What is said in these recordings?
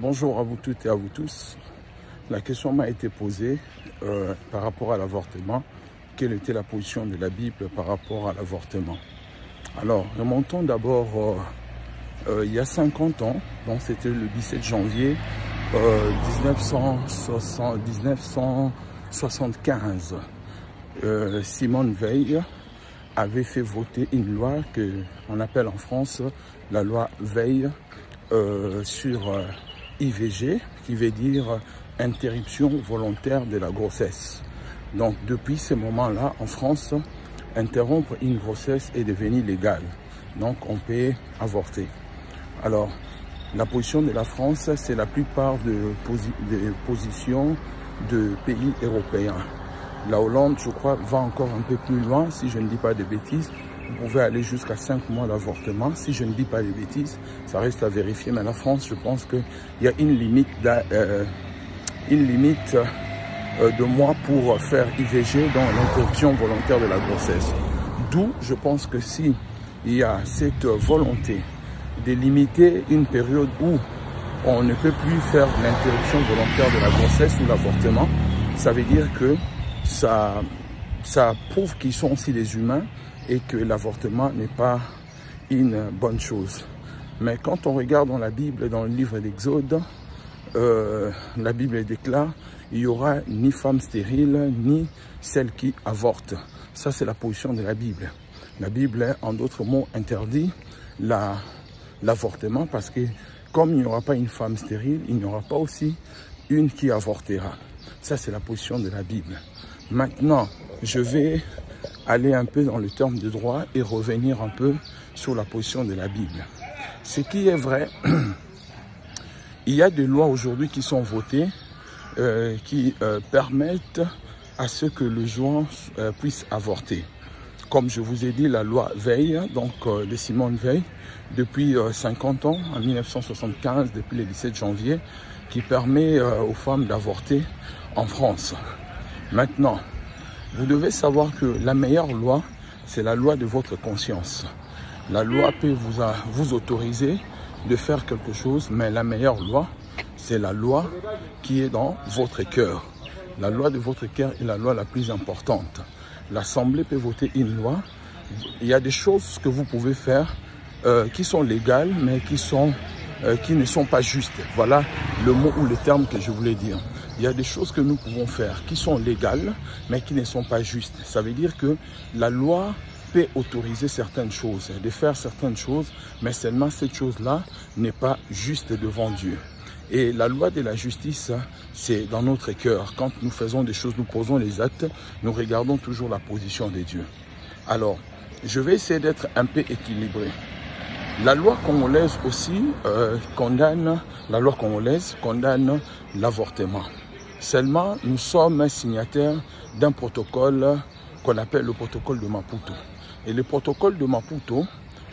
Bonjour à vous toutes et à vous tous. La question m'a été posée par rapport à l'avortement. Quelle était la position de la Bible par rapport à l'avortement? Alors, remontons d'abord il y a 50 ans, donc c'était le 17 janvier 1975. Simone Veil avait fait voter une loi qu'on appelle en France la loi Veil sur IVG, qui veut dire interruption volontaire de la grossesse. Donc depuis ce moment-là, en France, interrompre une grossesse est devenu légal. Donc on peut avorter. Alors, la position de la France, c'est la plupart des positions de pays européens. La Hollande, je crois, va encore un peu plus loin, si je ne dis pas de bêtises. Vous pouvez aller jusqu'à 5 mois d'avortement. Si je ne dis pas de bêtises, ça reste à vérifier. Mais la France, je pense qu'il y a une limite de mois pour faire IVG dans l'interruption volontaire de la grossesse. D'où, je pense que si il y a cette volonté de limiter une période où on ne peut plus faire l'interruption volontaire de la grossesse ou l'avortement, ça veut dire que ça prouve qu'ils sont aussi des humains et que l'avortement n'est pas une bonne chose. Mais quand on regarde dans la Bible, dans le livre d'Exode, la Bible déclare il n'y aura ni femme stérile, ni celle qui avorte. Ça, c'est la position de la Bible. La Bible, en d'autres mots, interdit l'avortement parce que comme il n'y aura pas une femme stérile, il n'y aura pas aussi une qui avortera. Ça, c'est la position de la Bible. Maintenant, je vais aller un peu dans le terme de droit et revenir un peu sur la position de la Bible. Ce qui est vrai, il y a des lois aujourd'hui qui sont votées qui permettent à ce que les gens puissent avorter. Comme je vous ai dit, la loi Veil, donc de Simone Veil, depuis 50 ans, en 1975, depuis le 17 janvier, qui permet aux femmes d'avorter en France. Maintenant, vous devez savoir que la meilleure loi, c'est la loi de votre conscience. La loi peut vous autoriser de faire quelque chose, mais la meilleure loi, c'est la loi qui est dans votre cœur. La loi de votre cœur est la loi la plus importante. L'Assemblée peut voter une loi. Il y a des choses que vous pouvez faire qui sont légales, mais qui ne sont pas justes. Voilà le mot ou le terme que je voulais dire. Il y a des choses que nous pouvons faire qui sont légales, mais qui ne sont pas justes. Ça veut dire que la loi peut autoriser certaines choses, de faire certaines choses, mais seulement cette chose-là n'est pas juste devant Dieu. Et la loi de la justice, c'est dans notre cœur. Quand nous faisons des choses, nous posons les actes, nous regardons toujours la position de Dieu. Alors, je vais essayer d'être un peu équilibré. La loi congolaise aussi condamne l'avortement. Seulement, nous sommes signataires d'un protocole qu'on appelle le protocole de Maputo. Et le protocole de Maputo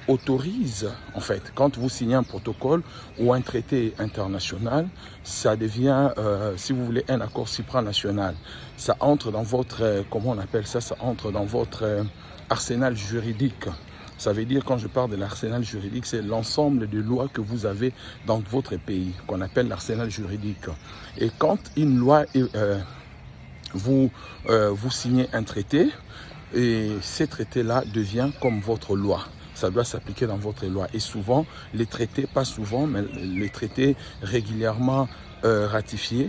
autorise, en fait, quand vous signez un protocole ou un traité international, ça devient, si vous voulez, un accord supranational. Ça entre dans votre, comment on appelle ça, ça entre dans votre arsenal juridique. Ça veut dire, quand je parle de l'arsenal juridique, c'est l'ensemble de lois que vous avez dans votre pays, qu'on appelle l'arsenal juridique. Et quand une loi, vous signez un traité, et ce traité-là devient comme votre loi. Ça doit s'appliquer dans votre loi. Et souvent, les traités, pas souvent, mais les traités régulièrement ratifiés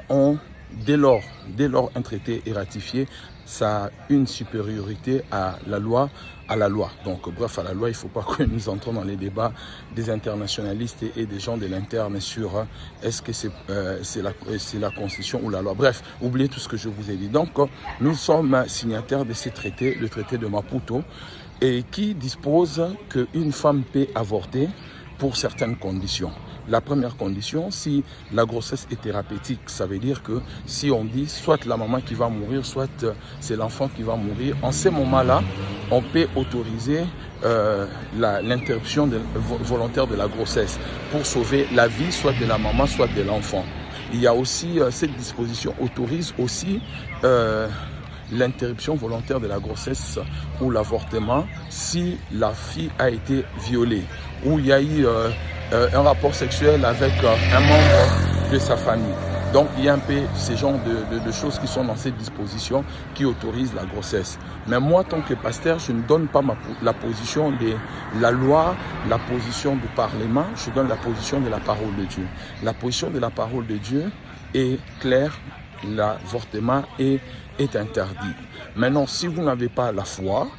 ont, dès lors un traité est ratifié, ça a une supériorité à la loi. Donc, bref, à la loi, il ne faut pas que nous entrons dans les débats des internationalistes et des gens de l'interne sur est-ce que c'est la Constitution ou la loi. Bref, oubliez tout ce que je vous ai dit. Donc, nous sommes signataires de ces traités, le traité de Maputo, et qui dispose qu'une femme peut avorter pour certaines conditions. La première condition, si la grossesse est thérapeutique, ça veut dire que si on dit soit la maman qui va mourir, soit c'est l'enfant qui va mourir, en ces moments-là, on peut autoriser l'interruption volontaire de la grossesse pour sauver la vie soit de la maman, soit de l'enfant. Il y a aussi, cette disposition autorise aussi l'interruption volontaire de la grossesse ou l'avortement si la fille a été violée ou il y a eu un rapport sexuel avec un membre de sa famille. Donc, il y a un peu ces genres de choses qui sont dans cette disposition qui autorisent la grossesse. Mais moi, en tant que pasteur, je ne donne pas la position de la loi, la position du Parlement, je donne la position de la parole de Dieu. La position de la parole de Dieu est claire, l'avortement est interdit. Maintenant, si vous n'avez pas la foi,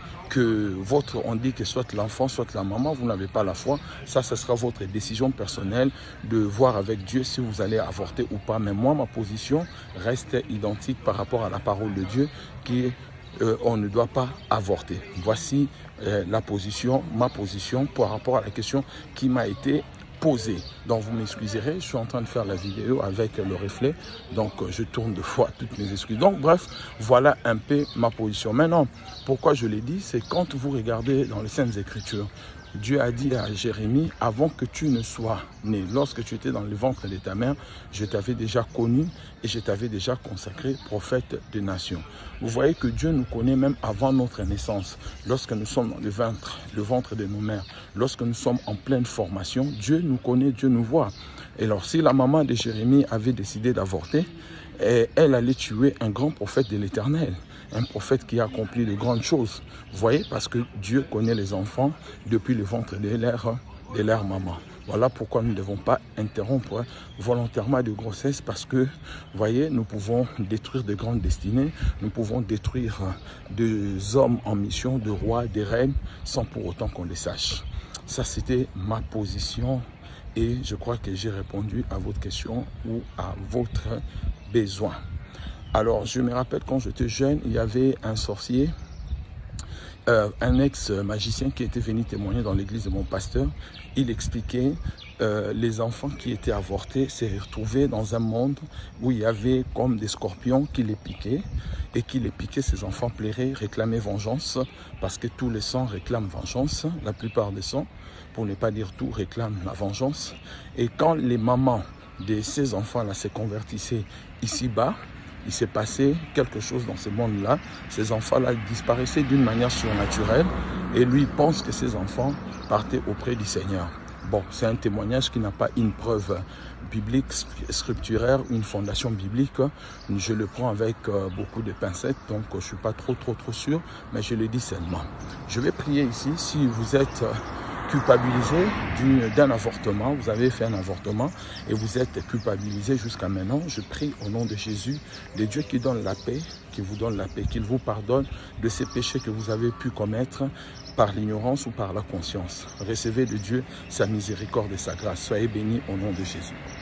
on dit que soit l'enfant, soit la maman, vous n'avez pas la foi, ça sera votre décision personnelle de voir avec Dieu si vous allez avorter ou pas. Mais moi, ma position reste identique par rapport à la parole de Dieu qui est on ne doit pas avorter. Voici ma position par rapport à la question qui m'a été posée. Donc vous m'excuserez, je suis en train de faire la vidéo avec le reflet, donc je tourne de fois toutes mes excuses. Donc bref, voilà un peu ma position. Maintenant, pourquoi je l'ai dit, c'est quand vous regardez dans les Saintes Écritures, Dieu a dit à Jérémie, avant que tu ne sois né, lorsque tu étais dans le ventre de ta mère, je t'avais déjà connu et je t'avais déjà consacré prophète des nations. Vous voyez que Dieu nous connaît même avant notre naissance. Lorsque nous sommes dans le ventre de nos mères, lorsque nous sommes en pleine formation, Dieu nous connaît, Dieu nous voit. Et alors, si la maman de Jérémie avait décidé d'avorter, elle allait tuer un grand prophète de l'Éternel. Un prophète qui a accompli de grandes choses. Vous voyez, parce que Dieu connaît les enfants depuis le ventre de leur maman. Voilà pourquoi nous ne devons pas interrompre volontairement de grossesse, parce que, vous voyez, nous pouvons détruire de grandes destinées, nous pouvons détruire des hommes en mission, de rois, des reines, sans pour autant qu'on les sache. Ça, c'était ma position et je crois que j'ai répondu à votre question ou à votre besoin. Alors, je me rappelle quand j'étais jeune, il y avait un sorcier, un ex-magicien qui était venu témoigner dans l'église de mon pasteur. Il expliquait les enfants qui étaient avortés s'est retrouvés dans un monde où il y avait comme des scorpions qui les piquaient et qui les piquaient. Ces enfants pleuraient, réclamaient vengeance parce que tous les sangs réclament vengeance. La plupart des sangs, pour ne pas dire tout, réclament la vengeance. Et quand les mamans de ces enfants-là se convertissaient ici-bas, il s'est passé quelque chose dans ce monde-là. Ces enfants-là disparaissaient d'une manière surnaturelle et lui pense que ces enfants partaient auprès du Seigneur. Bon, c'est un témoignage qui n'a pas une preuve biblique, scripturaire, une fondation biblique. Je le prends avec beaucoup de pincettes, donc je ne suis pas trop sûr, mais je le dis seulement. Je vais prier ici. Si vous êtes culpabilisé d'un avortement, vous avez fait un avortement et vous êtes culpabilisé jusqu'à maintenant, je prie au nom de Jésus, de Dieu qui donne la paix, qui vous donne la paix, qu'il vous pardonne de ces péchés que vous avez pu commettre par l'ignorance ou par la conscience. Recevez de Dieu sa miséricorde et sa grâce. Soyez bénis au nom de Jésus.